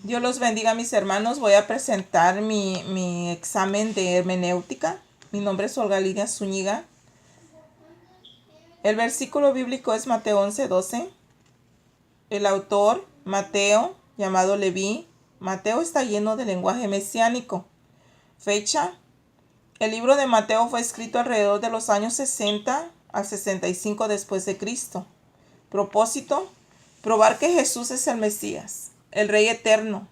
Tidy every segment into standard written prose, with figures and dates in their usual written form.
Dios los bendiga, mis hermanos. Voy a presentar mi examen de hermenéutica. Mi nombre es Olga Lidia Zúñiga. El versículo bíblico es Mateo 11:12. El autor, Mateo, llamado Leví. Mateo está lleno de lenguaje mesiánico. Fecha. El libro de Mateo fue escrito alrededor de los años 60 al 65 después de Cristo. Propósito: probar que Jesús es el Mesías, el Rey eterno.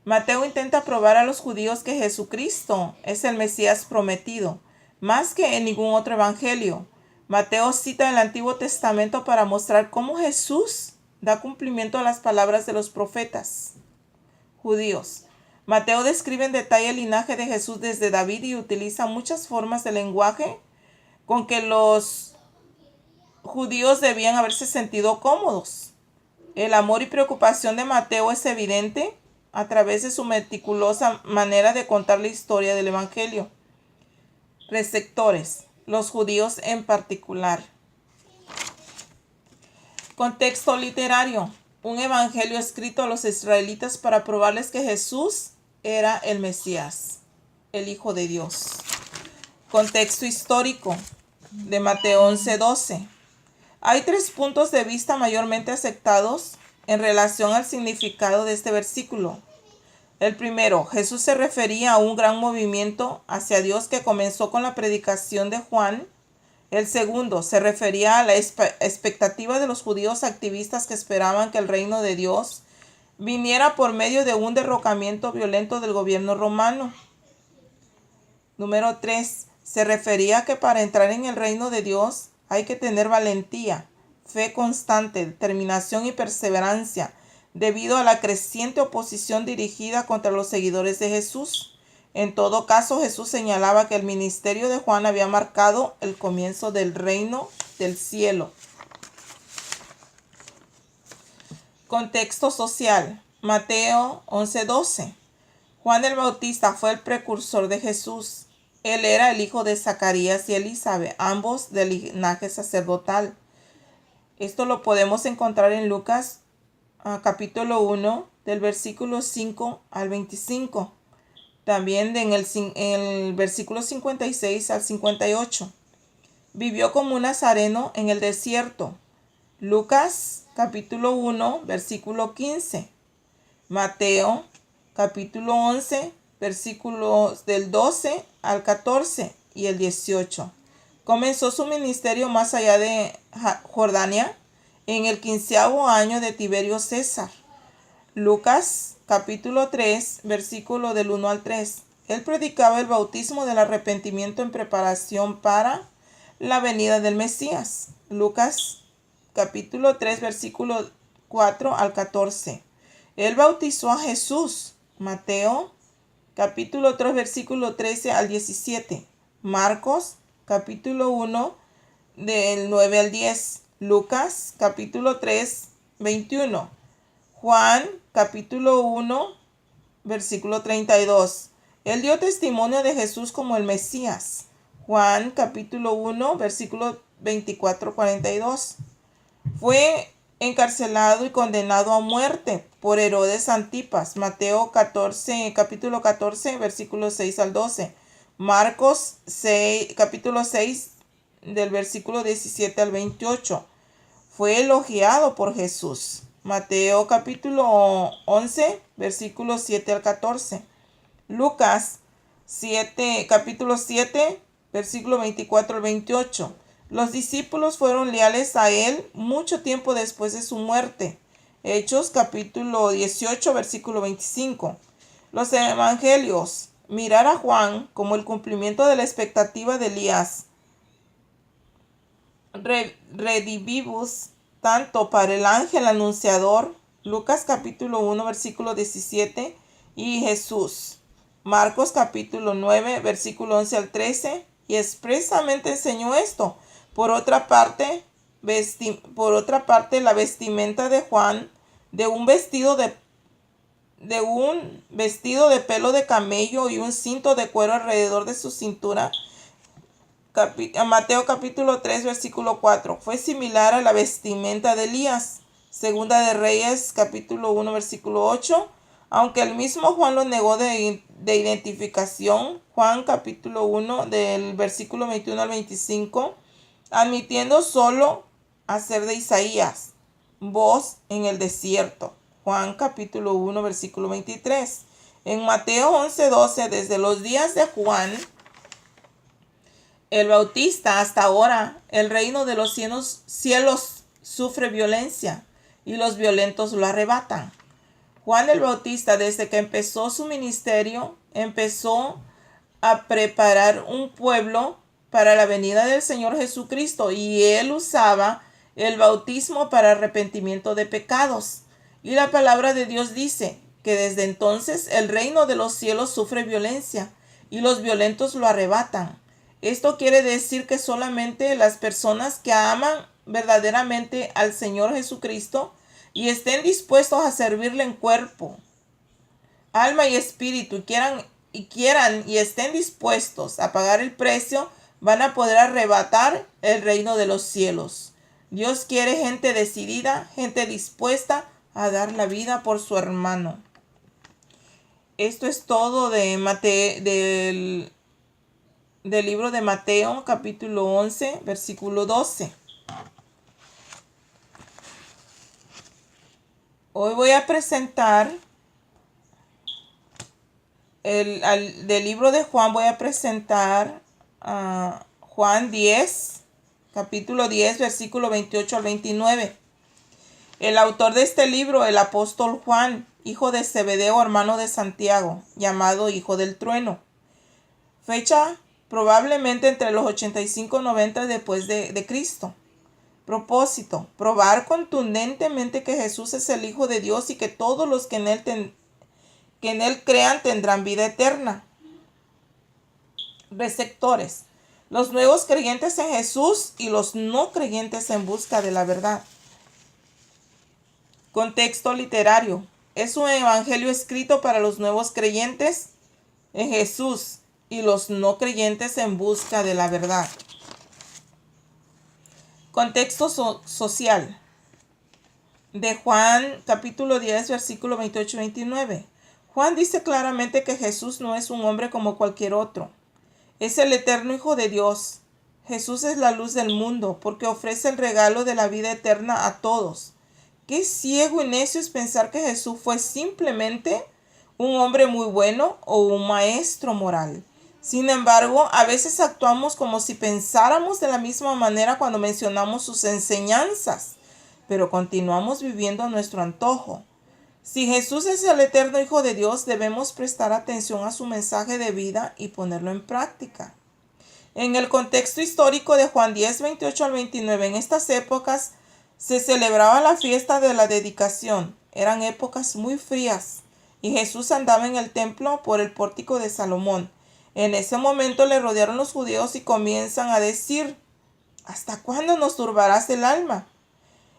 Mateo intenta probar a los judíos que Jesucristo es el Mesías prometido, más que en ningún otro evangelio. Mateo cita el Antiguo Testamento para mostrar cómo Jesús da cumplimiento a las palabras de los profetas judíos. Mateo describe en detalle el linaje de Jesús desde David y utiliza muchas formas de lenguaje con que los judíos debían haberse sentido cómodos. El amor y preocupación de Mateo es evidente a través de su meticulosa manera de contar la historia del Evangelio. Receptores, los judíos en particular. Contexto literario: un evangelio escrito a los israelitas para probarles que Jesús era el Mesías, el Hijo de Dios. Contexto histórico de Mateo 11:12. Hay 3 puntos de vista mayormente aceptados en relación al significado de este versículo. El primero: Jesús se refería a un gran movimiento hacia Dios que comenzó con la predicación de Juan. El segundo se refería a la expectativa de los judíos activistas que esperaban que el reino de Dios viniera por medio de un derrocamiento violento del gobierno romano. Número 3. Se refería a que para entrar en el reino de Dios hay que tener valentía, fe constante, determinación y perseverancia, debido a la creciente oposición dirigida contra los seguidores de Jesús. En todo caso, Jesús señalaba que el ministerio de Juan había marcado el comienzo del reino del cielo. Contexto social. Mateo 11:12. Juan el Bautista fue el precursor de Jesús. Él era el hijo de Zacarías y Elizabeth, ambos del linaje sacerdotal. Esto lo podemos encontrar en Lucas capítulo 1, del versículo 5 al 25. También en el versículo 56 al 58. Vivió como un nazareno en el desierto. Lucas capítulo 1, versículo 15. Mateo capítulo 11, versículos del 12 al 14 y el 18. Comenzó su ministerio más allá de Jordania en el 15º año de Tiberio César. Lucas capítulo 3, versículo del 1 al 3. Él predicaba el bautismo del arrepentimiento en preparación para la venida del Mesías. Lucas capítulo 3, versículo 4 al 14. Él bautizó a Jesús. Mateo capítulo 3, versículo 13 al 17. Marcos capítulo 1, del 9 al 10. Lucas capítulo 3, 21. Juan capítulo 1, versículo 32. Él dio testimonio de Jesús como el Mesías. Juan capítulo 1, versículo 24-42. Fue encarcelado y condenado a muerte por Herodes Antipas. Mateo capítulo 14, versículos 6 al 12. Marcos capítulo 6, del versículo 17 al 28. Fue elogiado por Jesús. Mateo capítulo 11, versículos 7 al 14. Lucas capítulo 7, versículo 24 al 28. Los discípulos fueron leales a él mucho tiempo después de su muerte. Hechos capítulo 18, versículo 25. Los evangelios: mirar a Juan como el cumplimiento de la expectativa de Elías. Redivivus tanto para el ángel anunciador. Lucas capítulo 1, versículo 17. Y Jesús. Marcos capítulo 9, versículo 11 al 13. Y expresamente enseñó esto. Por otra parte, la vestimenta de Juan, de un vestido de pelo de camello y un cinto de cuero alrededor de su cintura. Mateo capítulo 3, versículo 4. Fue similar a la vestimenta de Elías. Segunda de Reyes, capítulo 1, versículo 8. Aunque el mismo Juan lo negó de identificación, Juan capítulo 1 del versículo 21 al 25, admitiendo solo hacer de Isaías voz en el desierto. Juan capítulo 1 versículo 23. En Mateo 11:12, desde los días de Juan el Bautista hasta ahora, el reino de los cielos sufre violencia y los violentos lo arrebatan. Juan el Bautista, desde que empezó su ministerio, empezó a preparar un pueblo para la venida del Señor Jesucristo, y él usaba el bautismo para arrepentimiento de pecados. Y la palabra de Dios dice que desde entonces el reino de los cielos sufre violencia y los violentos lo arrebatan. Esto quiere decir que solamente las personas que aman verdaderamente al Señor Jesucristo y estén dispuestos a servirle en cuerpo, alma y espíritu, quieran y estén dispuestos a pagar el precio, van a poder arrebatar el reino de los cielos. Dios quiere gente decidida, gente dispuesta a dar la vida por su hermano. Esto es todo del libro de Mateo, capítulo 11, versículo 12. Hoy voy a presentar del libro de Juan, voy a presentar Juan 10, capítulo 10, versículo 28 al 29. El autor de este libro, el apóstol Juan, hijo de Zebedeo, hermano de Santiago, llamado hijo del trueno. Fecha probablemente entre los 85 y 90 después de Cristo. Propósito: probar contundentemente que Jesús es el Hijo de Dios y que todos los que en él crean tendrán vida eterna. Receptores: los nuevos creyentes en Jesús y los no creyentes en busca de la verdad. Contexto literario: es un evangelio escrito para los nuevos creyentes en Jesús y los no creyentes en busca de la verdad. Contexto social de Juan capítulo 10 versículo 28 y 29. Juan dice claramente que Jesús no es un hombre como cualquier otro. Es el eterno Hijo de Dios. Jesús es la luz del mundo porque ofrece el regalo de la vida eterna a todos. Qué ciego y necio es pensar que Jesús fue simplemente un hombre muy bueno o un maestro moral. Sin embargo, a veces actuamos como si pensáramos de la misma manera cuando mencionamos sus enseñanzas, pero continuamos viviendo a nuestro antojo. Si Jesús es el eterno Hijo de Dios, debemos prestar atención a su mensaje de vida y ponerlo en práctica. En el contexto histórico de Juan 10, 28 al 29, en estas épocas se celebraba la fiesta de la dedicación. Eran épocas muy frías y Jesús andaba en el templo por el pórtico de Salomón. En ese momento le rodearon los judíos y comienzan a decir: ¿hasta cuándo nos turbarás el alma?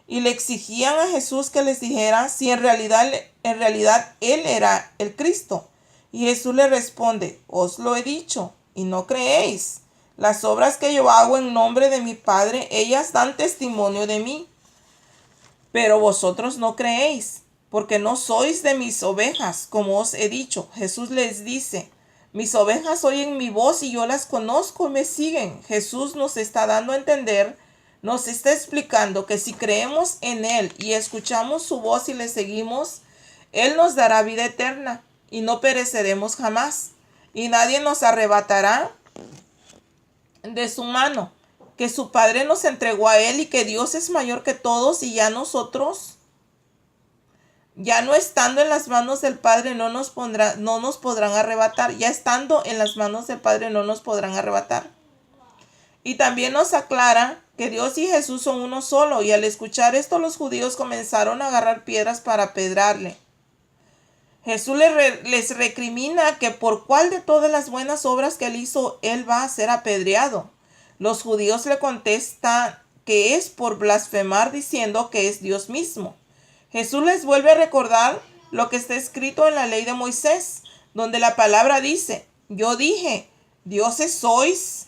Y le exigían a Jesús que les dijera si en realidad él era el Cristo. Y Jesús le responde: os lo he dicho y no creéis. Las obras que yo hago en nombre de mi Padre, ellas dan testimonio de mí. Pero vosotros no creéis, porque no sois de mis ovejas, como os he dicho. Jesús les dice: mis ovejas oyen mi voz y yo las conozco y me siguen. Jesús nos está dando a entender, nos está explicando que si creemos en Él y escuchamos su voz y le seguimos, Él nos dará vida eterna y no pereceremos jamás. Y nadie nos arrebatará de su mano, que su Padre nos entregó a Él y que Dios es mayor que todos, y ya nosotros, ya no estando en las manos del Padre, no nos podrán arrebatar. Ya estando en las manos del Padre, no nos podrán arrebatar. Y también nos aclara que Dios y Jesús son uno solo. Y al escuchar esto, los judíos comenzaron a agarrar piedras para apedrearle. Jesús les recrimina que por cuál de todas las buenas obras que él hizo, él va a ser apedreado. Los judíos le contestan que es por blasfemar, diciendo que es Dios mismo. Jesús les vuelve a recordar lo que está escrito en la ley de Moisés, donde la palabra dice: yo dije, dioses sois.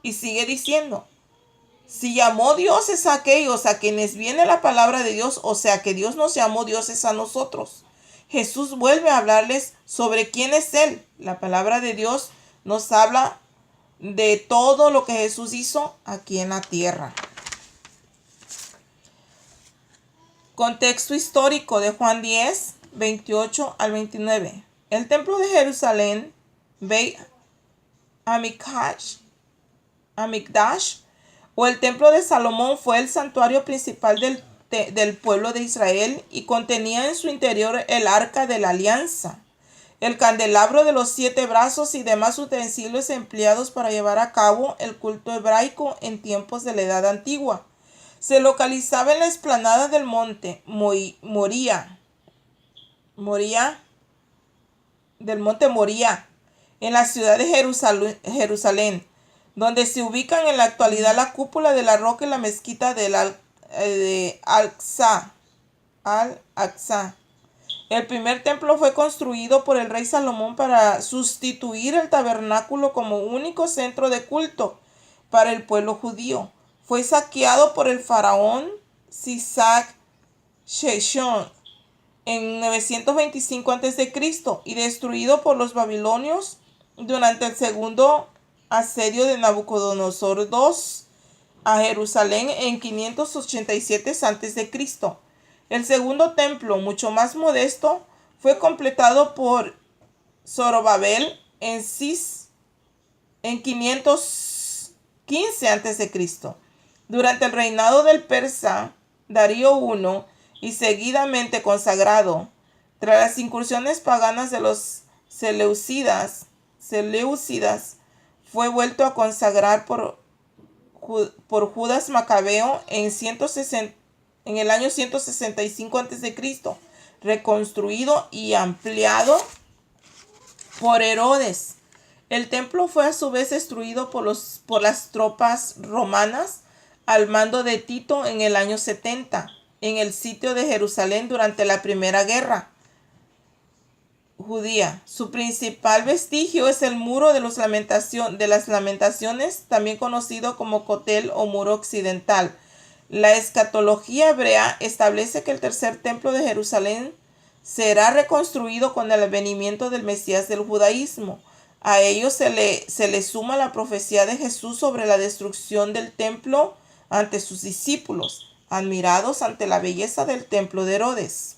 Y sigue diciendo: Si llamó dioses a aquellos a quienes viene la palabra de Dios, o sea que Dios nos llamó dioses a nosotros. Jesús vuelve a hablarles sobre quién es Él. La palabra de Dios nos habla de todo lo que Jesús hizo aquí en la tierra. Contexto histórico de Juan 10, 28 al 29. El templo de Jerusalén, Beit Hamikdash, o el templo de Salomón, fue el santuario principal del pueblo de Israel y contenía en su interior el arca de la alianza, el candelabro de los 7 brazos y demás utensilios empleados para llevar a cabo el culto hebraico en tiempos de la Edad Antigua. Se localizaba en la explanada del monte Moría, en la ciudad de Jerusalén, donde se ubican en la actualidad la cúpula de la roca y la mezquita de Al-Aqsa. El primer templo fue construido por el rey Salomón para sustituir el tabernáculo como único centro de culto para el pueblo judío. Fue saqueado por el faraón Sisac Sheshon en 925 a.C. y destruido por los babilonios durante el segundo asedio de Nabucodonosor II a Jerusalén en 587 a.C. El segundo templo, mucho más modesto, fue completado por Zorobabel en 515 a.C. Durante el reinado del persa Darío I y seguidamente consagrado, tras las incursiones paganas de los seleucidas, fue vuelto a consagrar por Judas Macabeo en el año 165 a.C., reconstruido y ampliado por Herodes. El templo fue a su vez destruido por las tropas romanas al mando de Tito en el año 70, en el sitio de Jerusalén durante la Primera Guerra Judía. Su principal vestigio es el muro de las lamentaciones, también conocido como Cotel o muro occidental. La escatología hebrea establece que el tercer templo de Jerusalén será reconstruido con el advenimiento del Mesías del judaísmo. A ello se le suma la profecía de Jesús sobre la destrucción del templo ante sus discípulos, admirados ante la belleza del templo de Herodes.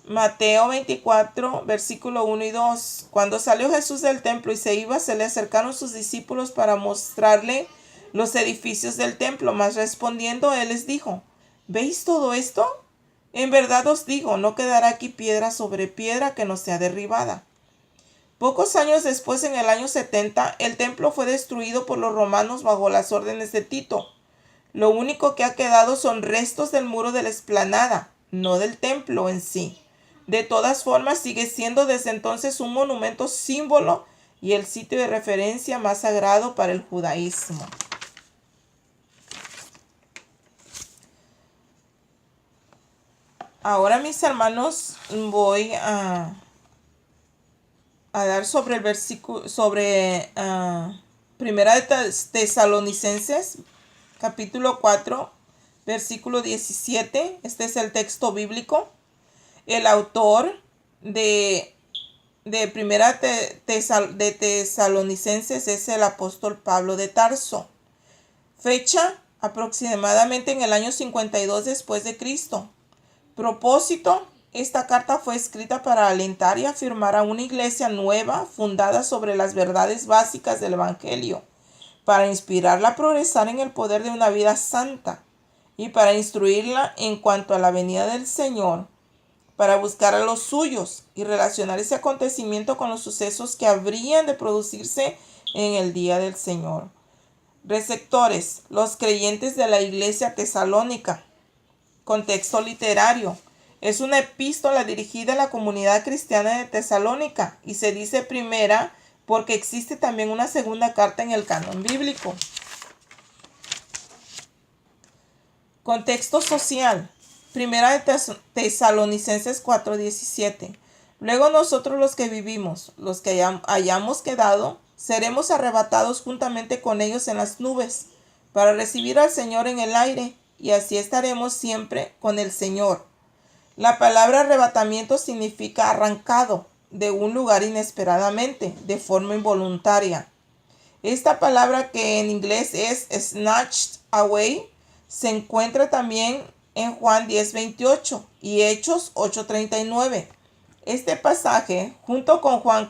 Mateo 24, versículo 1 y 2. Cuando salió Jesús del templo y se iba, se le acercaron sus discípulos para mostrarle los edificios del templo, mas respondiendo él les dijo: ¿Veis todo esto? En verdad os digo, no quedará aquí piedra sobre piedra que no sea derribada. Pocos años después, en el año 70, el templo fue destruido por los romanos bajo las órdenes de Tito. Lo único que ha quedado son restos del muro de la explanada, no del templo en sí. De todas formas, sigue siendo desde entonces un monumento símbolo y el sitio de referencia más sagrado para el judaísmo. Ahora, mis hermanos, voy a dar sobre el versículo, Primera de Tesalonicenses, capítulo 4, versículo 17. Este es el texto bíblico. El autor de Primera de Tesalonicenses es el apóstol Pablo de Tarso. Fecha aproximadamente en el año 52 después de Cristo. Propósito: esta carta fue escrita para alentar y afirmar a una iglesia nueva fundada sobre las verdades básicas del Evangelio, para inspirarla a progresar en el poder de una vida santa y para instruirla en cuanto a la venida del Señor, para buscar a los suyos y relacionar ese acontecimiento con los sucesos que habrían de producirse en el día del Señor. Receptores: los creyentes de la iglesia tesalónica. Contexto literario: es una epístola dirigida a la comunidad cristiana de Tesalónica y se dice primera porque existe también una segunda carta en el canon bíblico. Contexto social: Primera de Tesalonicenses 4:17. Luego nosotros los que vivimos, los que hayamos quedado, seremos arrebatados juntamente con ellos en las nubes para recibir al Señor en el aire, y así estaremos siempre con el Señor. La palabra arrebatamiento significa arrancado de un lugar inesperadamente, de forma involuntaria. Esta palabra, que en inglés es snatched away, se encuentra también en Juan 10:28 y Hechos 8:39. Este pasaje, junto con Juan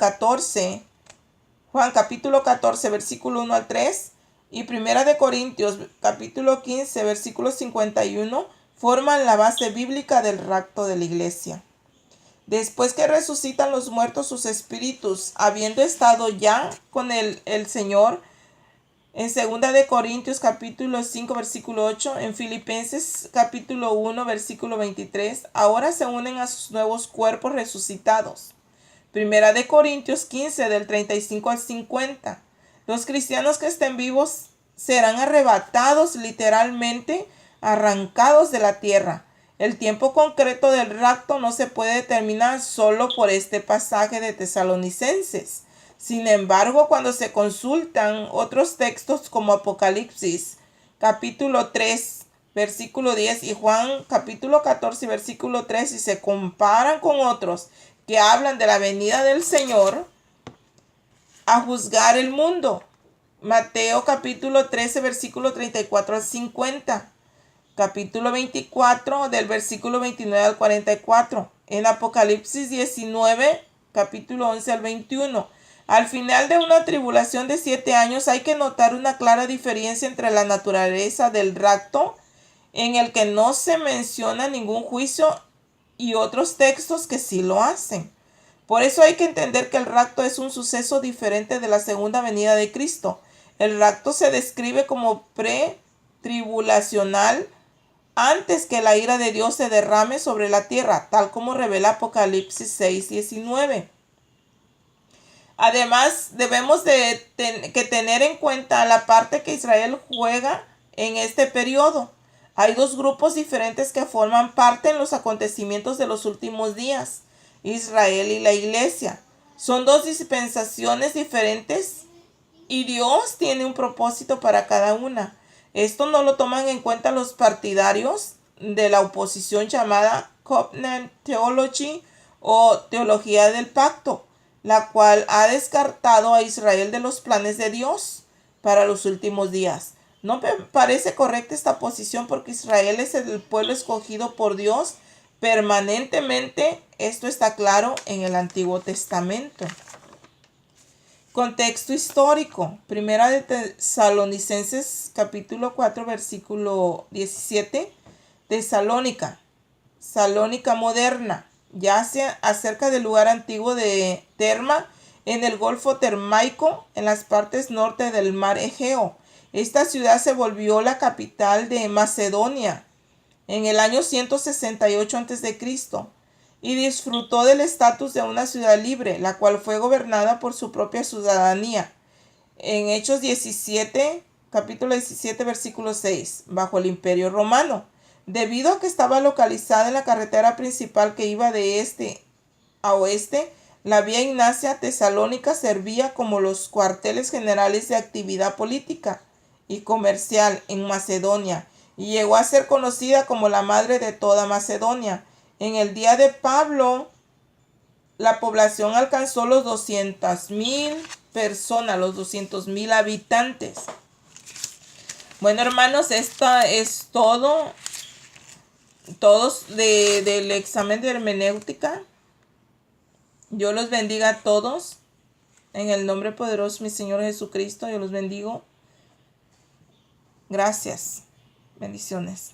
capítulo 14, versículo 1 al 3, y Primera de Corintios, capítulo 15, versículo 51, forman la base bíblica del rapto de la iglesia. Después que resucitan los muertos sus espíritus, habiendo estado ya con el Señor, en 2 de Corintios capítulo 5 versículo 8, en Filipenses capítulo 1 versículo 23, ahora se unen a sus nuevos cuerpos resucitados. 1 de Corintios 15 del 35 al 50. Los cristianos que estén vivos serán arrebatados, literalmente arrancados de la tierra. El tiempo concreto del rapto no se puede determinar solo por este pasaje de Tesalonicenses. Sin embargo, cuando se consultan otros textos como Apocalipsis capítulo 3 versículo 10 y Juan capítulo 14 versículo 3, y se comparan con otros que hablan de la venida del Señor a juzgar el mundo, Mateo capítulo 13 versículo 34 al 50, capítulo 24 del versículo 29 al 44, en Apocalipsis 19 capítulo 11 al 21. Al final de una tribulación de 7 años hay que notar una clara diferencia entre la naturaleza del rapto, en el que no se menciona ningún juicio, y otros textos que sí lo hacen. Por eso hay que entender que el rapto es un suceso diferente de la segunda venida de Cristo. El rapto se describe como pre-tribulacional, antes que la ira de Dios se derrame sobre la tierra, tal como revela Apocalipsis 6:19. Además, debemos tener en cuenta la parte que Israel juega en este periodo. Hay dos grupos diferentes que forman parte en los acontecimientos de los últimos días: Israel y la iglesia. Son dos dispensaciones diferentes y Dios tiene un propósito para cada una. Esto no lo toman en cuenta los partidarios de la oposición llamada Covenant Theology o teología del pacto, la cual ha descartado a Israel de los planes de Dios para los últimos días. No me parece correcta esta posición, porque Israel es el pueblo escogido por Dios permanentemente. Esto está claro en el Antiguo Testamento. Contexto histórico. Primera de Tesalonicenses capítulo 4 versículo 17. Tesalónica, Salónica moderna, yace acerca del lugar antiguo de Terma, en el Golfo Termaico, en las partes norte del mar Egeo. Esta ciudad se volvió la capital de Macedonia en el año 168 a.C. y disfrutó del estatus de una ciudad libre, la cual fue gobernada por su propia ciudadanía. En Hechos 17, capítulo 17, versículo 6, bajo el Imperio Romano. Debido a que estaba localizada en la carretera principal que iba de este a oeste, la vía Ignacia Tesalónica servía como los cuarteles generales de actividad política y comercial en Macedonia, y llegó a ser conocida como la madre de toda Macedonia. En el día de Pablo, la población alcanzó los 200,000 personas, los 200,000 habitantes. Bueno, hermanos, esto es todo. Todos del examen de hermenéutica. Dios los bendiga a todos. En el nombre poderoso de mi Señor Jesucristo, yo los bendigo. Gracias. Bendiciones.